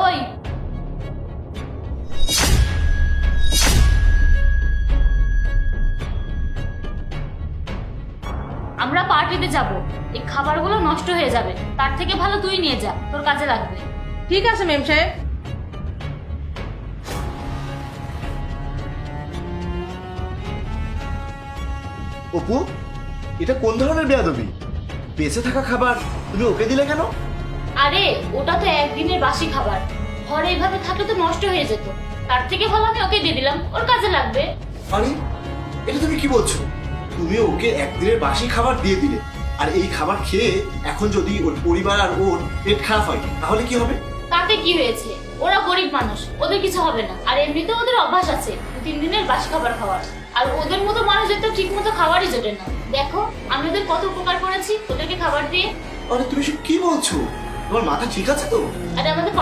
ওই আমরা পার্টিতে যাব, এই খাবারগুলো নষ্ট হয়ে যাবে, তার থেকে ভালো তুই নিয়ে যা, তোর কাজে লাগবে। ঠিক আছে মেম সাহেব। অপু, এটা কোন ধরনের বেয়াদবি? বেঁচে থাকা খাবার তুমি ওকে দিলে কেন? আরে ওটা তো একদিনের বাসি খাবার, ঘরে এইভাবে থাকলে তো নষ্ট হয়ে যেত, তার থেকে ভালো আমি ওকে দিয়ে দিলাম, ওর কাজে লাগবে। আরে এটা তুমি কি বলছো? তুমি ওকে একদিনের বাসি খাবার দিয়ে দিলে, আর এই খাবার খেয়ে এখন যদি ওর পরিবার আর ওর পেট খারাপ হয় তাহলে কি হবে? তাতে কি হয়েছে, ওরা গরিব মানুষ, ওদের কিছু হবে না। আর এমনিতে ওদের অভ্যাস আছে 2-3 দিনের বাসি খাবার খাওয়ার, আর ওদের মতো মানুষদের তো ঠিক মতো খাবারই জোটে না। দেখো আমি ওদের কত উপকার করেছি ওদেরকে খাবার দিয়ে। আরে তুমি সব কি বলছো? তোমার মাথা ঠিক আছে তো? আর আমাদের